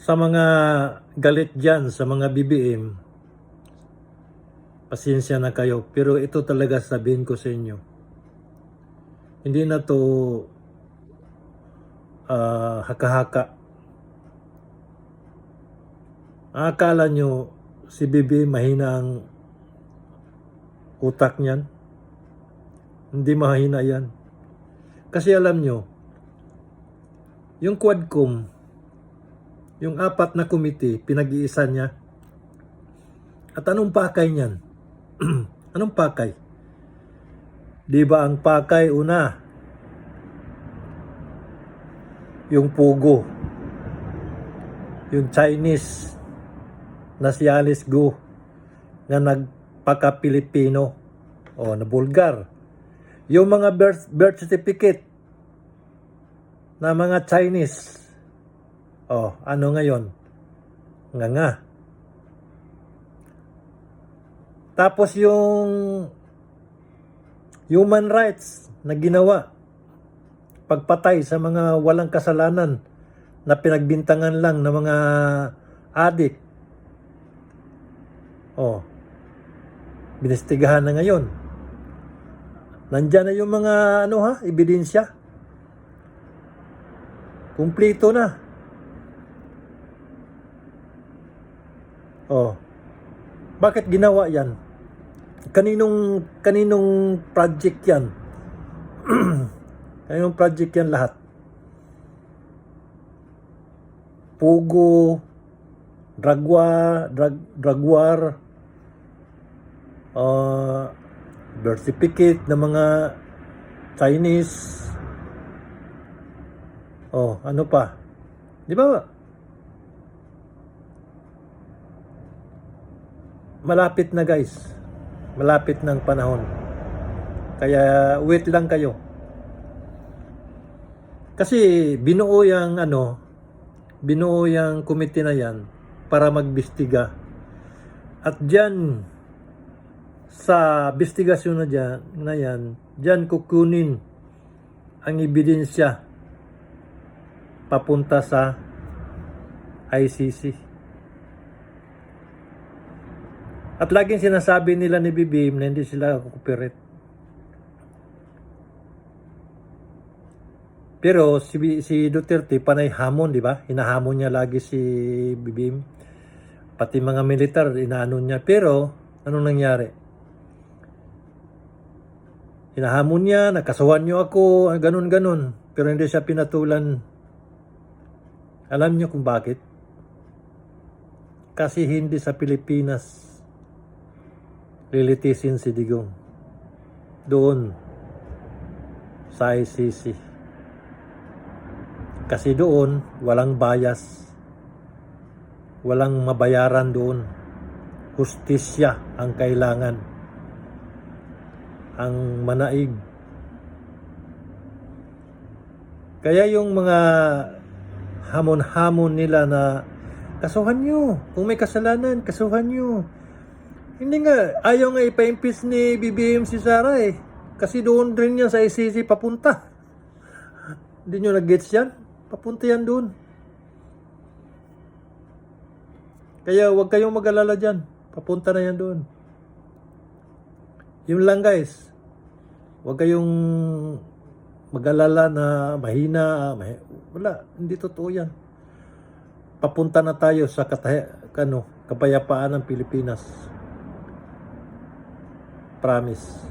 Sa mga galit dyan, sa mga BBM, pasensya na kayo. Pero ito talaga sabihin ko sa inyo. Hindi na to haka-haka. Akala nyo si BBM mahina ang utak niyan? Hindi mahina yan. Kasi alam nyo, yung Quadcom, yung 4 na committee, pinag-iisa niya. At anong pakay niyan? Anong pakay? Di ba ang pakay una? Yung Pugo. Yung Chinese na si Alice Go na nagpaka-Pilipino o na Bulgar. Yung mga birth certificate na mga Chinese. Ano ngayon? Nga. Tapos yung human rights na ginawa, pagpatay sa mga walang kasalanan na pinagbintangan lang ng mga adik. Binestigahan na ngayon. Nandyan na yung mga ebidensya. Kumplito na. Bakit ginawa yan? Kaninong project yan? Kaninong project yan lahat? Pugo, drug war, birth certificate ng mga Chinese. Ano pa? Di ba? Malapit na guys. Malapit ng panahon. Kaya wait lang kayo. Kasi binuo yung committee na yan para magbistiga. At diyan sa investigasyon na yan, diyan kukunin ang ebidensya papunta sa ICC. At laging sinasabi nila ni BBM na hindi sila cooperate. Pero si Duterte panay hamon, di ba? Hinahamon niya lagi si BBM. Pati mga militar, inaano niya. Pero, anong nangyari? Hinahamon niya, nakasuhan niyo ako, ganun-ganun. Pero hindi siya pinatulan. Alam niyo kung bakit? Kasi hindi sa Pilipinas lilitisin si Digong. Doon sa ICC. Kasi doon walang bias. Walang mabayaran doon. Hustisya ang kailangan. Ang manaig. Kaya yung mga hamon-hamon nila na kasuhan nyo. Kung may kasalanan, kasuhan nyo. Hindi nga, ayaw nga ipa-impeach ni BBM si Sara eh. Kasi doon rin yan sa ICC papunta. Hindi nyo nag-gets yan? Papunta yan doon. Kaya huwag kayong mag-alala dyan. Papunta na yan doon. Yun lang guys. Huwag kayong mag-alala na mahina. Wala, hindi totoo yan. Papunta na tayo sa kapayapaan ng Pilipinas. Promise.